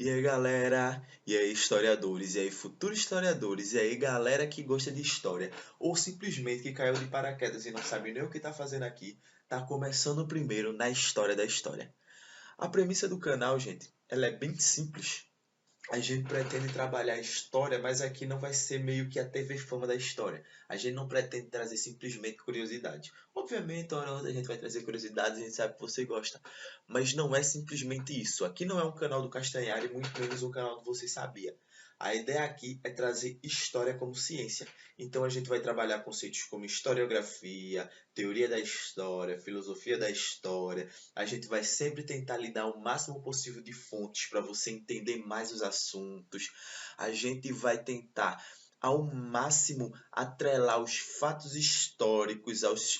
E aí galera, e aí historiadores, e aí futuros historiadores, e aí galera que gosta de história, ou simplesmente que caiu de paraquedas e não sabe nem o que está fazendo aqui, tá começando primeiro na história da história. A premissa do canal, gente, ela é bem simples. A gente pretende trabalhar a história, mas aqui não vai ser meio que a TV Fama da história. A gente não pretende trazer simplesmente curiosidade. Obviamente, hora ou outra a gente vai trazer curiosidades, a gente sabe que você gosta. Mas não é simplesmente isso. Aqui não é um canal do Castanhari, muito menos um canal do Você Sabia. A ideia aqui é trazer história como ciência. Então a gente vai trabalhar conceitos como historiografia, teoria da história, filosofia da história. A gente vai sempre tentar lhe dar o máximo possível de fontes para você entender mais os assuntos. A gente vai tentar ao máximo atrelar os fatos históricos aos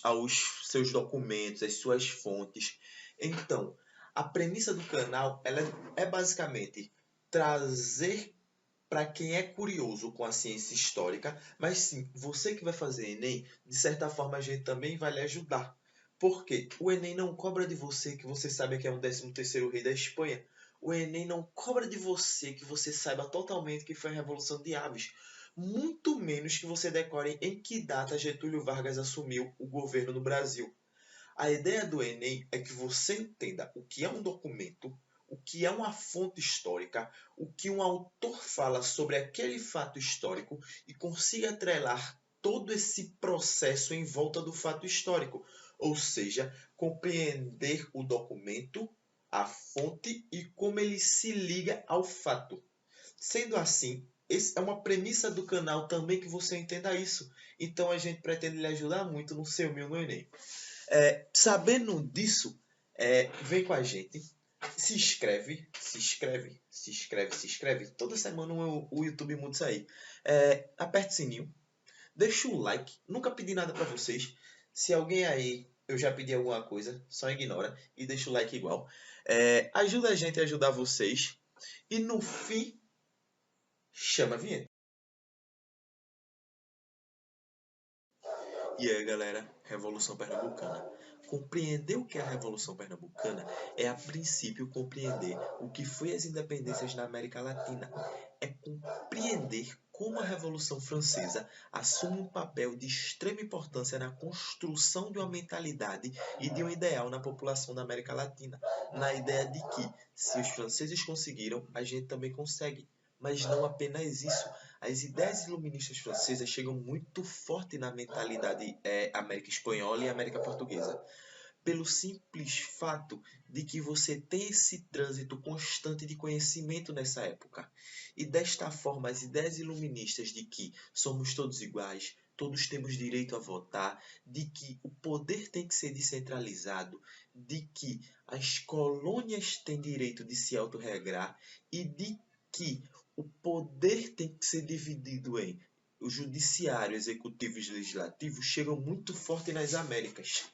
seus documentos, às suas fontes. Então, a premissa do canal ela é basicamente trazer para quem é curioso com a ciência histórica, mas sim, você que vai fazer Enem, de certa forma a gente também vai lhe ajudar. Por quê? O Enem não cobra de você que você saiba que é um 13º rei da Espanha. O Enem não cobra de você que você saiba totalmente que foi a Revolução de Aves. Muito menos que você decore em que data Getúlio Vargas assumiu o governo no Brasil. A ideia do Enem é que você entenda o que é um documento, o que é uma fonte histórica, o que um autor fala sobre aquele fato histórico e consiga atrelar todo esse processo em volta do fato histórico, ou seja, compreender o documento, a fonte e como ele se liga ao fato. Sendo assim, essa é uma premissa do canal também que você entenda isso. Então a gente pretende lhe ajudar muito no seu meu no Enem. Sabendo disso, vem com a gente. Se inscreve, se inscreve, se inscreve, se inscreve. Toda semana o YouTube muda isso aí. Aperte o sininho, deixa o like. Nunca pedi nada pra vocês. Se alguém aí eu já pedi alguma coisa, só ignora e deixa o like igual. Ajuda a gente a ajudar vocês. E no fim, chama a vinheta. E aí, galera, Revolução Pernambucana. Compreender o que é a Revolução Pernambucana é, a princípio, compreender o que foi as independências na América Latina. É compreender como a Revolução Francesa assume um papel de extrema importância na construção de uma mentalidade e de um ideal na população da América Latina. Na ideia de que, se os franceses conseguiram, a gente também consegue. Mas não apenas isso. As ideias iluministas francesas chegam muito forte na mentalidade América Espanhola e América Portuguesa. Pelo simples fato de que você tem esse trânsito constante de conhecimento nessa época. E desta forma, as ideias iluministas de que somos todos iguais, todos temos direito a votar, de que o poder tem que ser descentralizado, de que as colônias têm direito de se autorregrar e de que o poder tem que ser dividido em o judiciário, executivo e legislativo chegam muito forte nas Américas.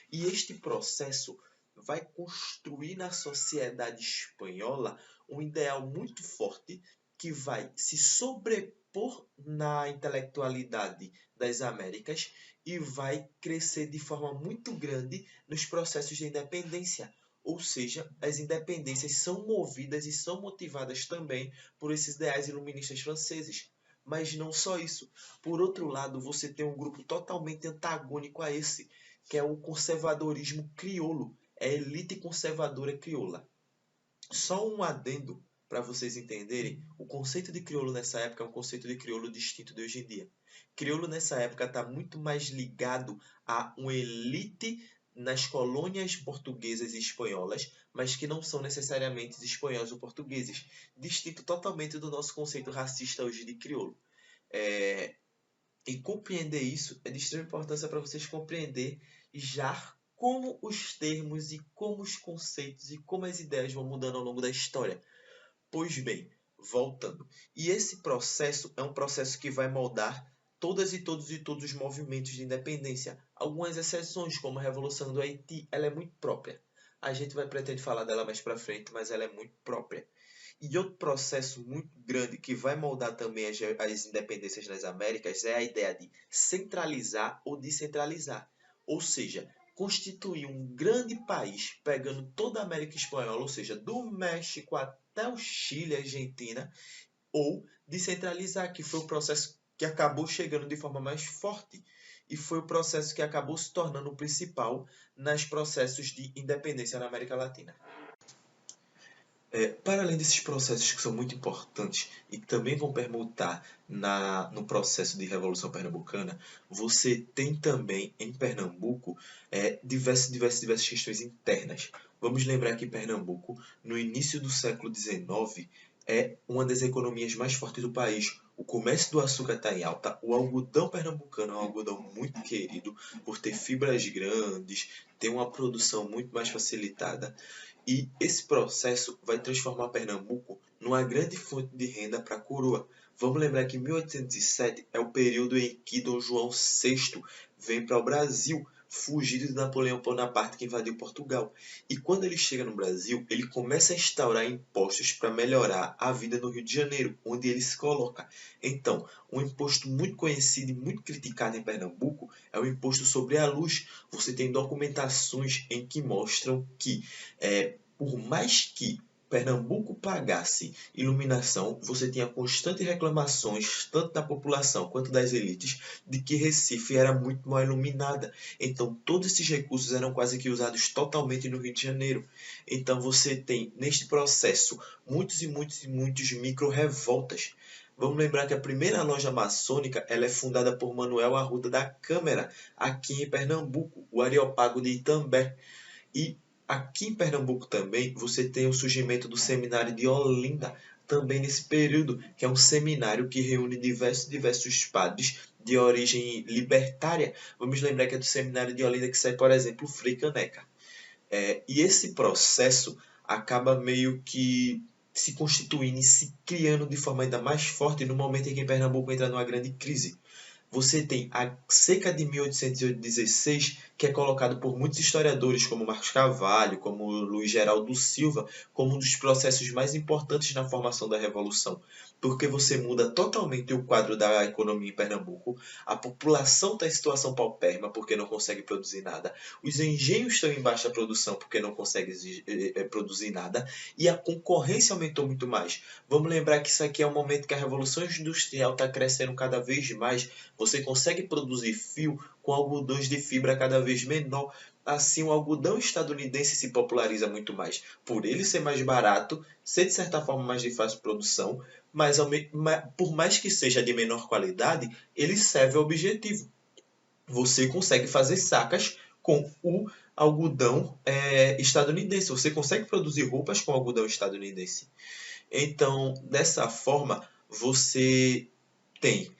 E este processo vai construir na sociedade espanhola um ideal muito forte que vai se sobrepor na intelectualidade das Américas e vai crescer de forma muito grande nos processos de independência. Ou seja, as independências são movidas e são motivadas também por esses ideais iluministas franceses. Mas não só isso. Por outro lado, você tem um grupo totalmente antagônico a esse, que é o conservadorismo crioulo, é a elite conservadora crioula. Só um adendo para vocês entenderem, o conceito de crioulo nessa época é um conceito de crioulo distinto de hoje em dia. Crioulo nessa época está muito mais ligado a uma elite nas colônias portuguesas e espanholas, mas que não são necessariamente espanhóis ou portugueses, distinto totalmente do nosso conceito racista hoje de crioulo. E compreender isso é de extrema importância para vocês compreender já como os termos e como os conceitos e como as ideias vão mudando ao longo da história. Pois bem, voltando. E esse processo é um processo que vai moldar todas e todos os movimentos de independência. Algumas exceções, como a Revolução do Haiti, ela é muito própria. A gente vai pretender falar dela mais para frente, mas ela é muito própria. E outro processo muito grande que vai moldar também as independências nas Américas é a ideia de centralizar ou descentralizar. Ou seja, constituir um grande país, pegando toda a América Espanhola, ou seja, do México até o Chile, a Argentina, ou descentralizar, que foi o processo que acabou chegando de forma mais forte e foi o processo que acabou se tornando o principal nos processos de independência na América Latina. Para além desses processos que são muito importantes e que também vão permutar no processo de Revolução Pernambucana, você tem também em Pernambuco diversas questões internas. Vamos lembrar que Pernambuco, no início do século XIX, é uma das economias mais fortes do país. O comércio do açúcar está em alta. O algodão pernambucano é um algodão muito querido por ter fibras grandes, ter uma produção muito mais facilitada. E esse processo vai transformar Pernambuco numa grande fonte de renda para a coroa. Vamos lembrar que 1807 é o período em que Dom João VI vem para o Brasil, fugido de Napoleão Bonaparte, que invadiu Portugal. E quando ele chega no Brasil, ele começa a instaurar impostos para melhorar a vida no Rio de Janeiro, onde ele se coloca. Então, um imposto muito conhecido e muito criticado em Pernambuco é o imposto sobre a luz. Você tem documentações em que mostram que por mais que Pernambuco pagasse iluminação, você tinha constantes reclamações, tanto da população quanto das elites, de que Recife era muito mal iluminada. Então, todos esses recursos eram quase que usados totalmente no Rio de Janeiro. Então, você tem, neste processo, muitos e muitos e muitos micro-revoltas. Vamos lembrar que a primeira loja maçônica ela é fundada por Manuel Arruda da Câmara, aqui em Pernambuco, o Areópago de Itambé. E aqui em Pernambuco também você tem o surgimento do Seminário de Olinda, também nesse período, que é um seminário que reúne diversos padres de origem libertária. Vamos lembrar que é do Seminário de Olinda que sai, por exemplo, o Frei Caneca. E esse processo acaba meio que se constituindo e se criando de forma ainda mais forte no momento em que Pernambuco entra numa grande crise. Você tem a seca de 1816, que é colocado por muitos historiadores, como Marcos Carvalho, como Luiz Geraldo Silva, como um dos processos mais importantes na formação da Revolução, porque você muda totalmente o quadro da economia em Pernambuco, a população está em situação paupérrima porque não consegue produzir nada, os engenhos estão em baixa produção porque não conseguem produzir nada, e a concorrência aumentou muito mais. Vamos lembrar que isso aqui é um momento que a Revolução Industrial está crescendo cada vez mais. Você consegue produzir fio com algodões de fibra cada vez menor. Assim, o algodão estadunidense se populariza muito mais. Por ele ser mais barato, ser de certa forma mais de fácil produção, mas por mais que seja de menor qualidade, ele serve ao objetivo. Você consegue fazer sacas com o algodão estadunidense. Você consegue produzir roupas com algodão estadunidense. Então, dessa forma, você tem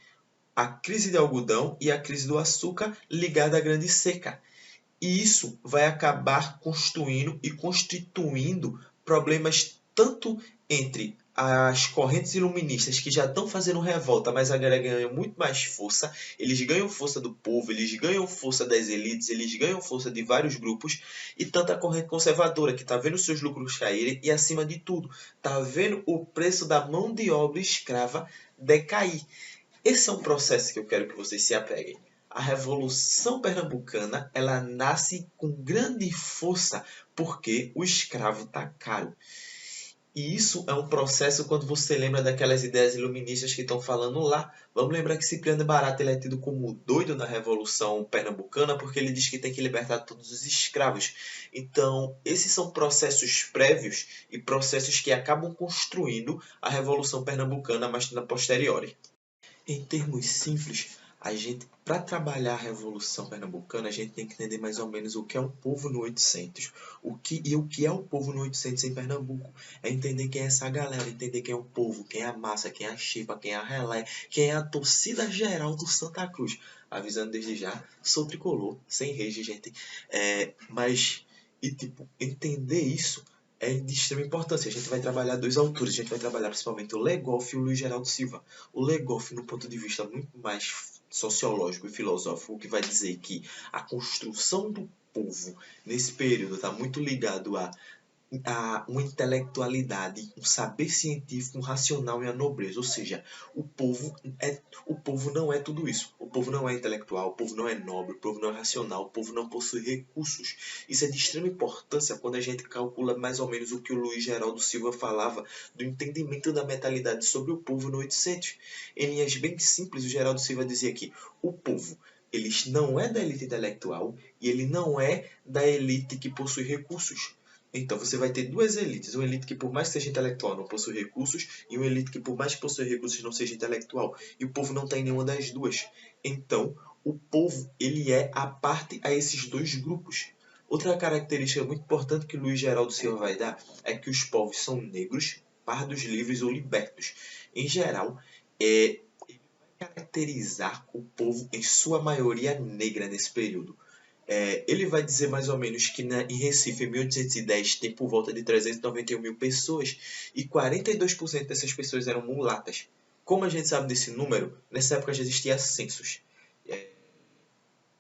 a crise de algodão e a crise do açúcar ligada à grande seca. E isso vai acabar construindo e constituindo problemas tanto entre as correntes iluministas que já estão fazendo revolta, mas agora ganham muito mais força. Eles ganham força do povo, eles ganham força das elites, eles ganham força de vários grupos, e tanto a corrente conservadora que está vendo seus lucros caírem e, acima de tudo, está vendo o preço da mão de obra escrava decair. Esse é um processo que eu quero que vocês se apeguem. A Revolução Pernambucana ela nasce com grande força porque o escravo está caro. E isso é um processo quando você lembra daquelas ideias iluministas que estão falando lá. Vamos lembrar que Cipriano Barata ele é tido como doido na Revolução Pernambucana porque ele diz que tem que libertar todos os escravos. Então, esses são processos prévios e processos que acabam construindo a Revolução Pernambucana mais na posteriori. Em termos simples, para trabalhar a Revolução Pernambucana, a gente tem que entender mais ou menos o que é o povo no 800. O que é o povo no 800 em Pernambuco. É entender quem é essa galera, entender quem é o povo, quem é a massa, quem é a chipa, quem é a relé, quem é a torcida geral do Santa Cruz. Avisando desde já, sou tricolor, sem rage, gente. Entender isso é de extrema importância. A gente vai trabalhar dois autores. A gente vai trabalhar principalmente o Legoff e o Luiz Geraldo Silva. O Legoff, no ponto de vista muito mais sociológico e filosófico, que vai dizer que a construção do povo nesse período está muito ligado a uma intelectualidade, um saber científico, um racional e a nobreza. Ou seja, o povo não é tudo isso. O povo não é intelectual, o povo não é nobre, o povo não é racional, o povo não possui recursos. Isso é de extrema importância quando a gente calcula mais ou menos o que o Luiz Geraldo Silva falava do entendimento da mentalidade sobre o povo no 800. Em linhas bem simples, o Geraldo Silva dizia que o povo ele não é da elite intelectual e ele não é da elite que possui recursos. Então você vai ter duas elites, uma elite que por mais que seja intelectual não possui recursos e uma elite que por mais que possua recursos não seja intelectual. E o povo não tem nenhuma das duas. Então o povo ele é a parte a esses dois grupos. Outra característica muito importante que Luiz Geraldo Silva vai dar é que os povos são negros, pardos, livres ou libertos. Em geral, ele vai caracterizar o povo em sua maioria negra nesse período. Ele vai dizer mais ou menos que em Recife, em 1810, tem por volta de 391 mil pessoas e 42% dessas pessoas eram mulatas. Como a gente sabe desse número, nessa época já existia censos.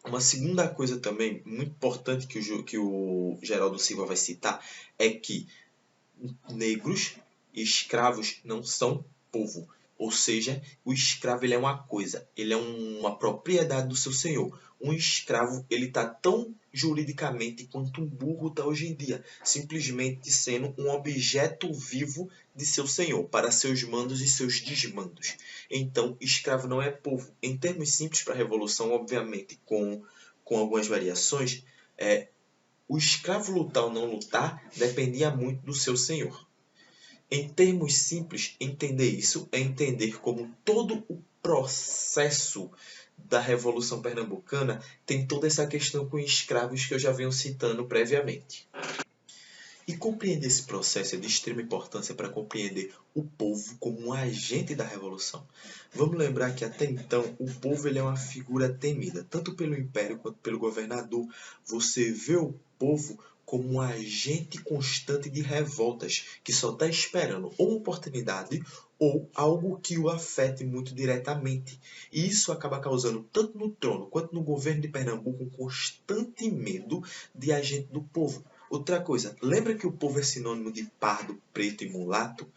Uma segunda coisa também muito importante que o Geraldo Silva vai citar é que negros e escravos não são povo. Ou seja, o escravo ele é uma coisa, ele é uma propriedade do seu senhor. Um escravo ele está tão juridicamente quanto um burro está hoje em dia, simplesmente sendo um objeto vivo de seu senhor, para seus mandos e seus desmandos. Então, escravo não é povo. Em termos simples para a Revolução, obviamente, com algumas variações, o escravo lutar ou não lutar dependia muito do seu senhor. Em termos simples, entender isso é entender como todo o processo da Revolução Pernambucana tem toda essa questão com escravos que eu já venho citando previamente. E compreender esse processo é de extrema importância para compreender o povo como um agente da revolução. Vamos lembrar que até então o povo ele é uma figura temida, tanto pelo império quanto pelo governador. Você vê o povo como um agente constante de revoltas, que só está esperando ou uma oportunidade ou algo que o afete muito diretamente. E isso acaba causando, tanto no trono quanto no governo de Pernambuco, um constante medo de agente do povo. Outra coisa, lembra que o povo é sinônimo de pardo, preto e mulato?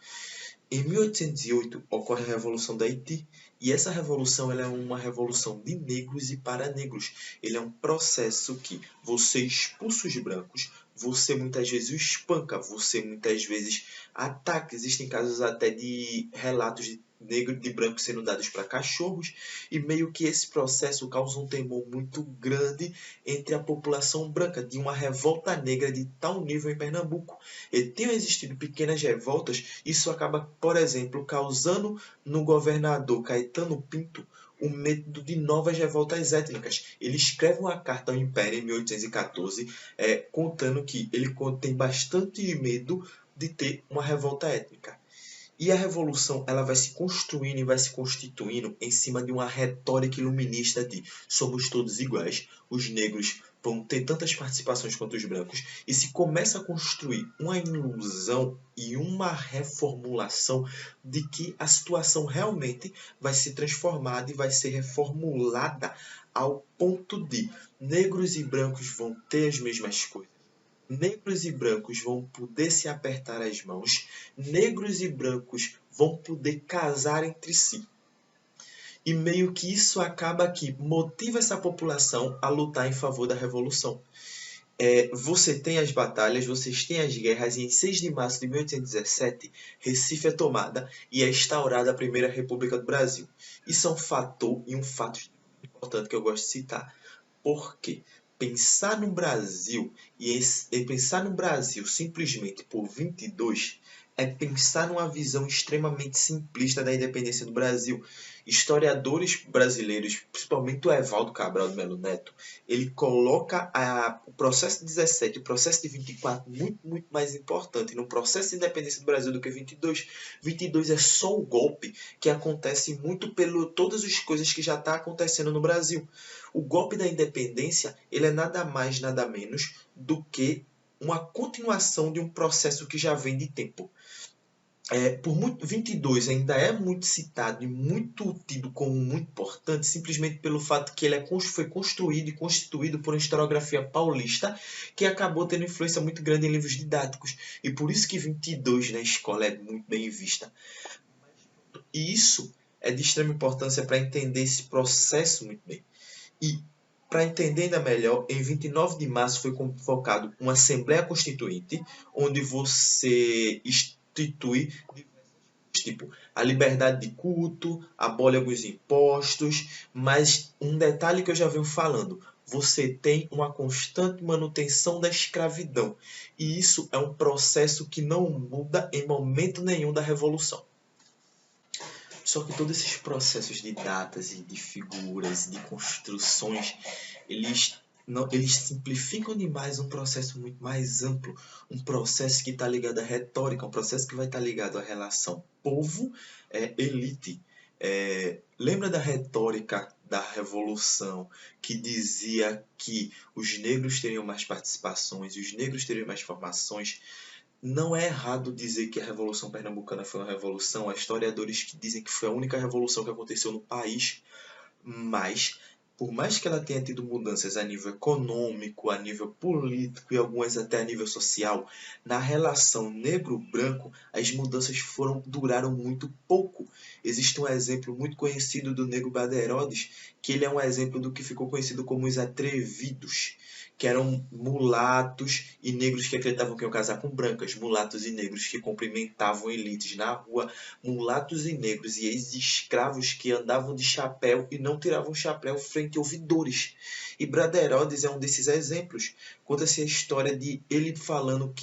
Em 1808 ocorre a Revolução da Haiti, e essa revolução ela é uma revolução de negros e para negros. Ele é um processo que você expulsa os brancos, você muitas vezes o espanca, você muitas vezes ataca. Existem casos até de relatos de brancos sendo dados para cachorros, e meio que esse processo causa um temor muito grande entre a população branca, de uma revolta negra de tal nível em Pernambuco. E tenham existido pequenas revoltas, isso acaba, por exemplo, causando no governador Caetano Pinto o medo de novas revoltas étnicas. Ele escreve uma carta ao Império em 1814, contando que ele tem bastante medo de ter uma revolta étnica. E a revolução ela vai se construindo e vai se constituindo em cima de uma retórica iluminista de somos todos iguais, os negros vão ter tantas participações quanto os brancos, e se começa a construir uma ilusão e uma reformulação de que a situação realmente vai ser transformada e vai ser reformulada ao ponto de negros e brancos vão ter as mesmas coisas. Negros e brancos vão poder se apertar as mãos, negros e brancos vão poder casar entre si. E meio que isso acaba que motiva essa população a lutar em favor da revolução. Você tem as batalhas, vocês têm as guerras, e em 6 de março de 1817, Recife é tomada e é instaurada a Primeira República do Brasil. Isso é um fator e um fato importante que eu gosto de citar. Por quê? Pensar no Brasil e pensar no Brasil simplesmente por 22 é pensar numa visão extremamente simplista da independência do Brasil. Historiadores brasileiros, principalmente o Evaldo Cabral de Melo Neto, ele coloca o processo de 17 e o processo de 24 muito, muito mais importante no processo de independência do Brasil do que 22. 22 é só o golpe que acontece muito pelo todas as coisas que já está acontecendo no Brasil. O golpe da independência ele é nada mais, nada menos do que uma continuação de um processo que já vem de tempo. por muito, 22 ainda é muito citado e muito tido como muito importante, simplesmente pelo fato que ele foi construído e constituído por uma historiografia paulista que acabou tendo influência muito grande em livros didáticos. E por isso que 22 na escola é muito bem vista. E isso é de extrema importância para entender esse processo muito bem. E para entender ainda melhor, em 29 de março foi convocado uma Assembleia Constituinte, onde você institui tipo a liberdade de culto, abole alguns impostos, mas um detalhe que eu já venho falando, você tem uma constante manutenção da escravidão. E isso é um processo que não muda em momento nenhum da Revolução. Só que todos esses processos de datas e de figuras, de construções, eles não, eles simplificam demais um processo muito mais amplo, um processo que está ligado à retórica, um processo que vai estar ligado à relação povo-elite. Lembra da retórica da Revolução que dizia que os negros teriam mais participações e os negros teriam mais formações? Não é errado dizer que a Revolução Pernambucana foi uma revolução. Há historiadores que dizem que foi a única revolução que aconteceu no país, mas, por mais que ela tenha tido mudanças a nível econômico, a nível político e algumas até a nível social, na relação negro-branco, as mudanças duraram muito pouco. Existe um exemplo muito conhecido do Negro Baderodes, que ele é um exemplo do que ficou conhecido como os atrevidos, que eram mulatos e negros que acreditavam que iam casar com brancas, mulatos e negros que cumprimentavam elites na rua, mulatos e negros e ex-escravos que andavam de chapéu e não tiravam o chapéu frente a ouvidores. E Braderodes é um desses exemplos. Conta-se a história de ele falando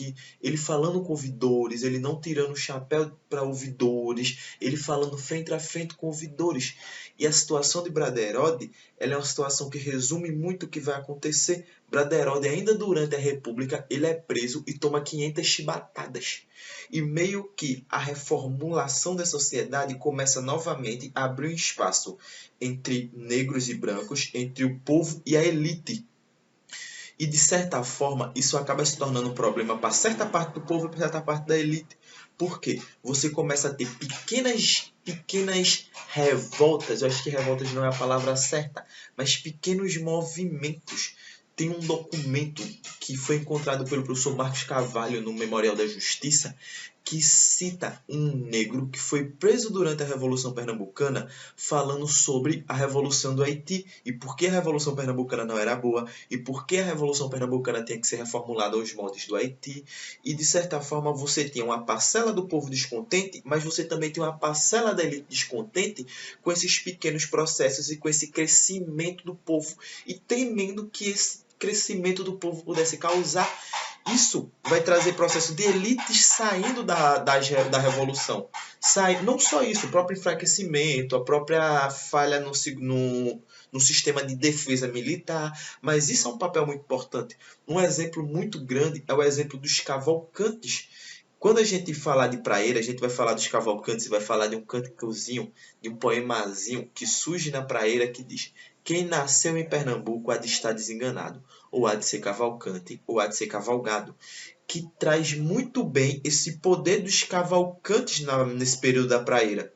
com ouvidores, ele não tirando o chapéu para ouvidores, ele falando frente a frente com ouvidores. E a situação de Braderode, ela é uma situação que resume muito o que vai acontecer. Braderode, ainda durante a República, ele é preso e toma 500 chibatadas. E meio que a reformulação da sociedade começa novamente a abrir um espaço entre negros e brancos, entre o povo e a elite. E de certa forma, isso acaba se tornando um problema para certa parte do povo e para certa parte da elite. Por quê? Você começa a ter pequenas revoltas, eu acho que revoltas não é a palavra certa, mas pequenos movimentos. Tem um documento que foi encontrado pelo professor Marcos Carvalho no Memorial da Justiça, que cita um negro que foi preso durante a Revolução Pernambucana, falando sobre a Revolução do Haiti e por que a Revolução Pernambucana não era boa e por que a Revolução Pernambucana tinha que ser reformulada aos moldes do Haiti. E, de certa forma, você tinha uma parcela do povo descontente, mas você também tinha uma parcela da elite descontente com esses pequenos processos e com esse crescimento do povo e temendo que esse crescimento do povo pudesse causar. Isso vai trazer processo de elites saindo da revolução. Não só isso, o próprio enfraquecimento, a própria falha no sistema de defesa militar, mas isso é um papel muito importante. Um exemplo muito grande é o exemplo dos cavalcantes. Quando a gente falar de praeira, a gente vai falar dos cavalcantes e vai falar de um cânticozinho, de um poemazinho que surge na praeira que diz: quem nasceu em Pernambuco há de estar desenganado, ou há de ser cavalcante, ou há de ser cavalgado, que traz muito bem esse poder dos cavalcantes nesse período da praeira.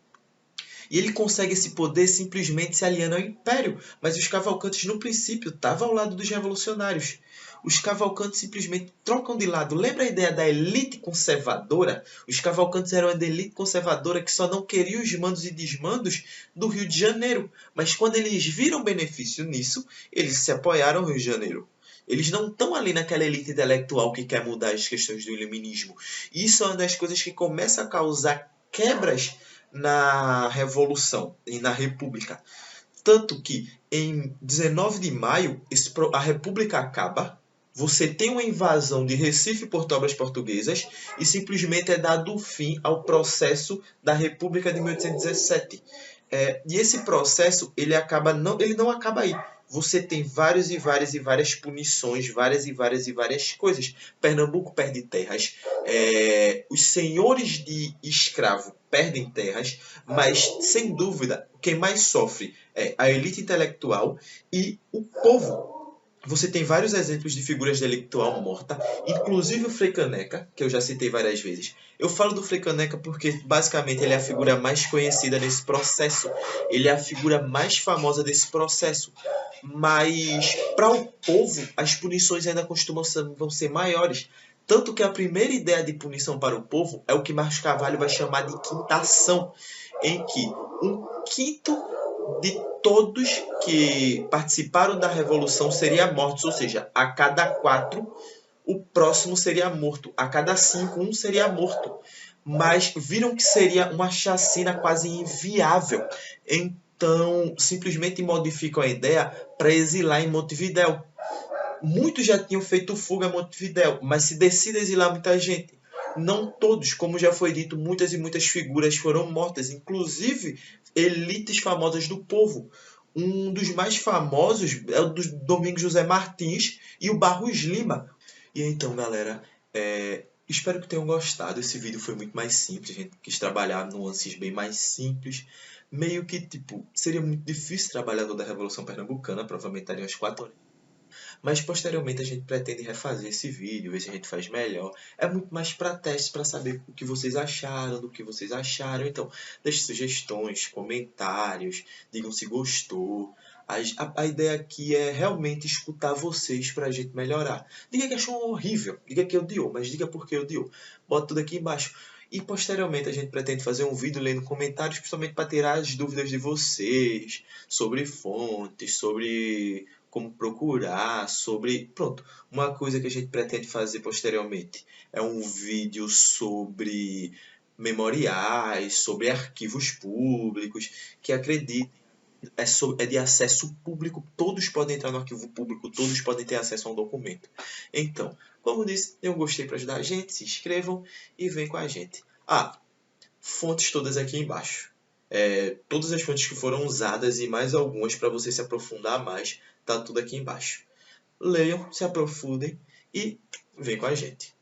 E ele consegue esse poder simplesmente se aliando ao Império, mas os cavalcantes no princípio estavam ao lado dos revolucionários. Os cavalcantes simplesmente trocam de lado. Lembra a ideia da elite conservadora? Os cavalcantes eram a elite conservadora que só não queria os mandos e desmandos do Rio de Janeiro. Mas quando eles viram benefício nisso, eles se apoiaram ao Rio de Janeiro. Eles não estão ali naquela elite intelectual que quer mudar as questões do iluminismo. E isso é uma das coisas que começa a causar quebras na Revolução e na República. Tanto que em 19 de maio a República acaba, você tem uma invasão de Recife por tropas portuguesas e simplesmente é dado fim ao processo da República de 1817. E esse processo ele não acaba aí. Você tem várias e várias punições, várias coisas. Pernambuco perde terras, os senhores de escravo perdem terras, mas, sem dúvida, quem mais sofre é a elite intelectual e o povo. Você tem vários exemplos de figuras intelectual morta, inclusive o Frei Caneca, que eu já citei várias vezes. Eu falo do Frei Caneca porque, basicamente, ele é a figura mais conhecida nesse processo. Ele é a figura mais famosa desse processo. Mas, para o povo, as punições ainda vão ser maiores. Tanto que a primeira ideia de punição para o povo é o que Marcos Carvalho vai chamar de quintação, em que um quinto de todos que participaram da revolução seriam mortos, ou seja, a cada 4 o próximo seria morto, a cada 5 um seria morto. Mas viram que seria uma chacina quase inviável, então simplesmente modificam a ideia para exilar em Montevidéu. Muitos já tinham feito fuga a Montevidéu, mas se decide exilar muita gente. Não todos, como já foi dito, muitas e muitas figuras foram mortas, inclusive elites famosas do povo. Um dos mais famosos é o do Domingos José Martins e o Barros Lima. E então, galera, espero que tenham gostado. Esse vídeo foi muito mais simples, a gente quis trabalhar nuances bem mais simples. Meio que, tipo, seria muito difícil trabalhar toda a Revolução Pernambucana, provavelmente estaria umas 4 horas. Mas posteriormente a gente pretende refazer esse vídeo, ver se a gente faz melhor. É muito mais para teste, para saber o que vocês acharam, do que vocês acharam. Então, deixe sugestões, comentários, digam se gostou. A ideia aqui é realmente escutar vocês para a gente melhorar. Diga que achou horrível, diga que odiou, mas diga por que odiou. Bota tudo aqui embaixo. E posteriormente a gente pretende fazer um vídeo lendo comentários, principalmente para tirar as dúvidas de vocês sobre fontes, sobre como procurar, sobre. Pronto, uma coisa que a gente pretende fazer posteriormente é um vídeo sobre memoriais, sobre arquivos públicos, que acredite. É de acesso público, todos podem entrar no arquivo público, todos podem ter acesso a um documento. Então, como disse, eu gostei para ajudar a gente, se inscrevam e vem com a gente. Fontes todas aqui embaixo. Todas as fontes que foram usadas e mais algumas para você se aprofundar mais, tá tudo aqui embaixo. Leiam, se aprofundem e vem com a gente.